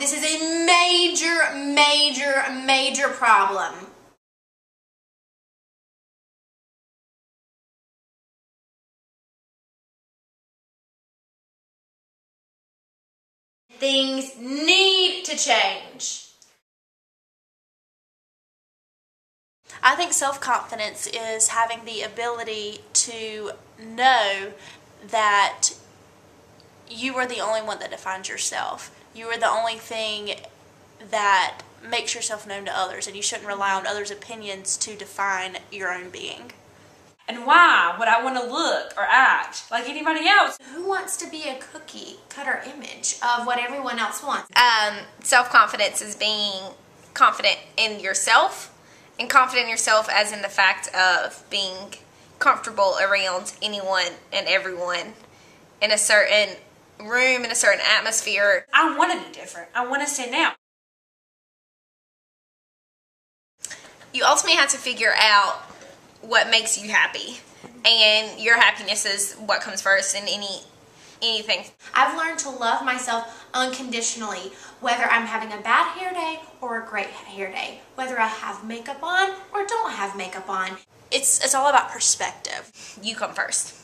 This is a major, major, major problem. Things need to change. I think self-confidence is having the ability to know that you are the only one that defines yourself. You are the only thing that makes yourself known to others, and you shouldn't rely on others' opinions to define your own being. And why would I want to look or act like anybody else? Who wants to be a cookie cutter image of what everyone else wants? Self-confidence is being confident in yourself, and confident in yourself as in the fact of being comfortable around anyone and everyone in a certain room, in a certain atmosphere. I want to be different. I want to stand out. You ultimately have to figure out what makes you happy, and your happiness is what comes first in anything. I've learned to love myself unconditionally, whether I'm having a bad hair day or a great hair day, whether I have makeup on or don't have makeup on. It's all about perspective. You come first,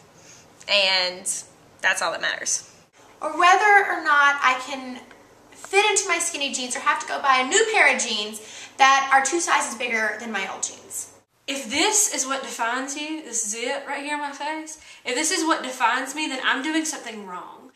and that's all that matters. Or whether or not I can fit into my skinny jeans or have to go buy a new pair of jeans that are 2 sizes bigger than my old jeans. If this is what defines you, this is it right here on my face, if this is what defines me, then I'm doing something wrong.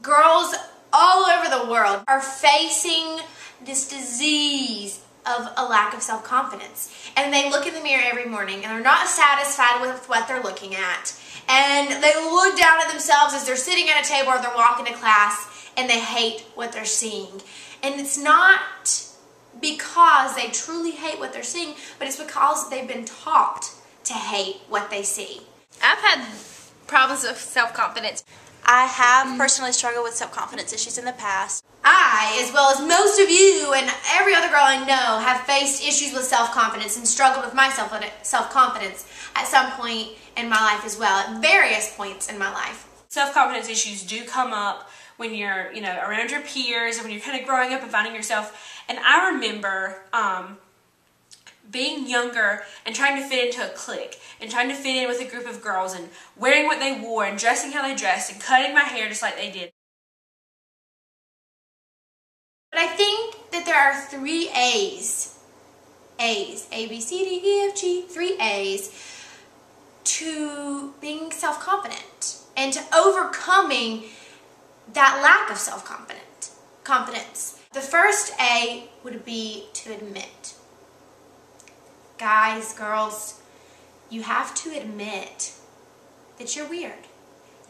Girls all over the world are facing this disease of a lack of self-confidence. And they look in the mirror every morning and they're not satisfied with what they're looking at. And they look down at themselves as they're sitting at a table or they're walking to class, and they hate what they're seeing. And it's not because they truly hate what they're seeing, but it's because they've been taught to hate what they see. I've had problems with self-confidence. I have personally struggled with self-confidence issues in the past. I, as well as most of you and every other girl I know, have faced issues with self-confidence and struggled with my self-confidence at some point in my life as well, at various points in my life. Self-confidence issues do come up when you're, around your peers and when you're kind of growing up and finding yourself. And I remember being younger and trying to fit into a clique and trying to fit in with a group of girls and wearing what they wore and dressing how they dressed and cutting my hair just like they did. But I think that there are 3 A's, A, B, C, D, E, F, G, 3 A's, to being self-confident and to overcoming that lack of self-confidence. The first A would be to admit. Guys, girls, you have to admit that you're weird.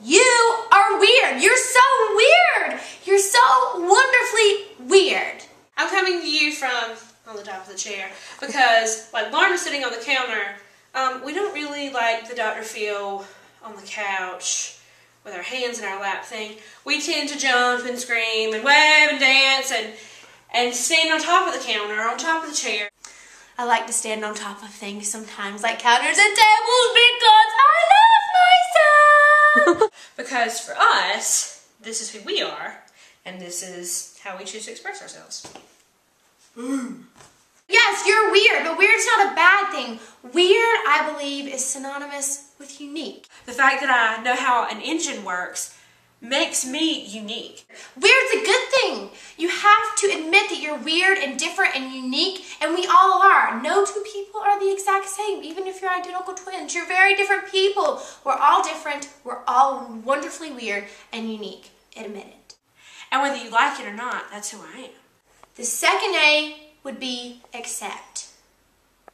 You are weird. You're so weird. You're so wonderfully weird. I'm coming to you from on the top of the chair because, like Lauren was sitting on the counter, we don't really like the Dr. Phil on the couch with our hands in our lap thing. We tend to jump and scream and wave and dance and stand on top of the counter or on top of the chair. I like to stand on top of things sometimes, like counters and tables, because I love myself. Because for us, this is who we are, and this is how we choose to express ourselves. Yes, you're weird, but weird's not a bad thing. Weird, I believe, is synonymous with unique. The fact that I know how an engine works makes me unique. Weird's a good thing. You have to admit that you're weird and different and unique, and we all are. No 2 people are the exact same, even if you're identical twins. You're very different people. We're all different. We're all wonderfully weird and unique. Admit it. And whether you like it or not, that's who I am. The second A would be accept.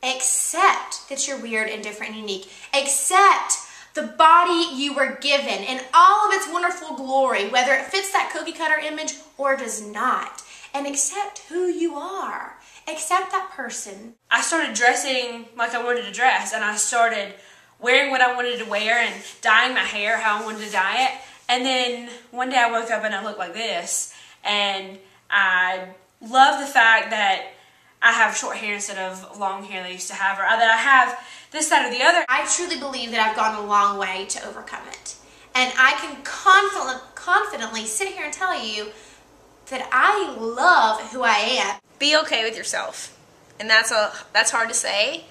Accept that you're weird and different and unique. Accept the body you were given in all of its wonderful glory, whether it fits that cookie cutter image or does not. And accept who you are. Accept that person. I started dressing like I wanted to dress, and I started wearing what I wanted to wear and dyeing my hair how I wanted to dye it. And then one day I woke up and I looked like this, and I love the fact that I have short hair instead of long hair that I used to have, or that I have this, that, or the other. I truly believe that I've gone a long way to overcome it. And I can confidently sit here and tell you that I love who I am. Be okay with yourself. And that's hard to say,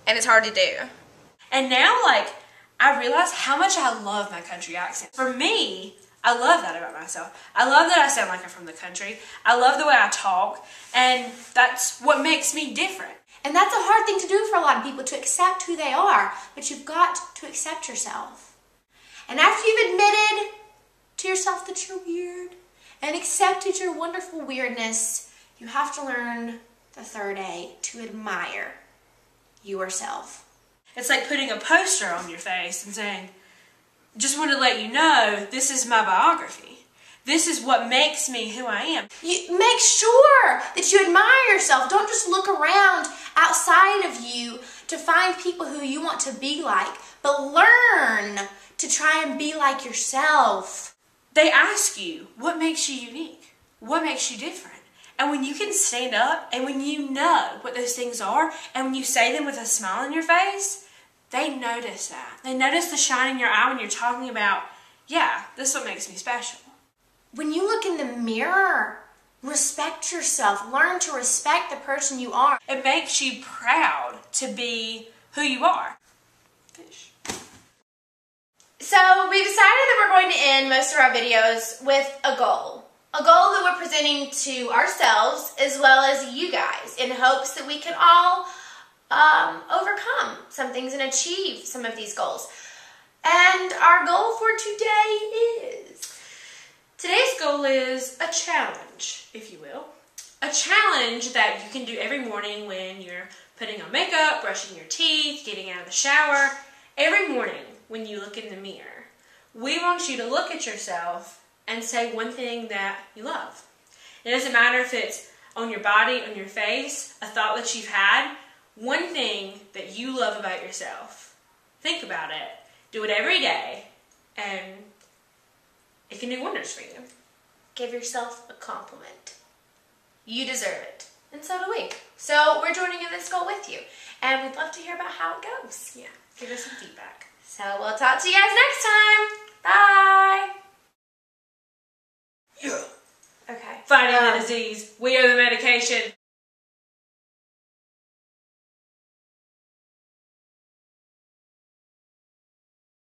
and it's hard to do. And now, like, I realize how much I love my country accent. For me, I love that about myself. I love that I sound like I'm from the country. I love the way I talk, and that's what makes me different. And that's a hard thing to do for a lot of people, to accept who they are. But you've got to accept yourself. And after you've admitted to yourself that you're weird and accepted your wonderful weirdness, you have to learn the third A, to admire yourself. It's like putting a poster on your face and saying, just want to let you know, this is my biography. This is what makes me who I am. You make sure that you admire yourself. Don't just look around outside of you to find people who you want to be like, but learn to try and be like yourself. They ask you, what makes you unique? What makes you different? And when you can stand up and when you know what those things are and when you say them with a smile on your face, they notice that. They notice the shine in your eye when you're talking about, yeah, this is what makes me special. When you look in the mirror, respect yourself. Learn to respect the person you are. It makes you proud to be who you are. Fish. So we decided that we're going to end most of our videos with a goal. A goal that we're presenting to ourselves as well as you guys, in hopes that we can all overcome some things and achieve some of these goals. And our goal for today is... Today's goal is a challenge, if you will. A challenge that you can do every morning when you're putting on makeup, brushing your teeth, getting out of the shower. Every morning when you look in the mirror, we want you to look at yourself and say one thing that you love. It doesn't matter if it's on your body, on your face, a thought that you've had, one thing that you love about yourself. Think about it. Do it every day, and it can do wonders for you. Give yourself a compliment. You deserve it. And so do we. So we're joining in this goal with you. And we'd love to hear about how it goes. Yeah, give us some feedback. So we'll talk to you guys next time. Bye. Yeah. Okay. Fighting the disease. We are the medication.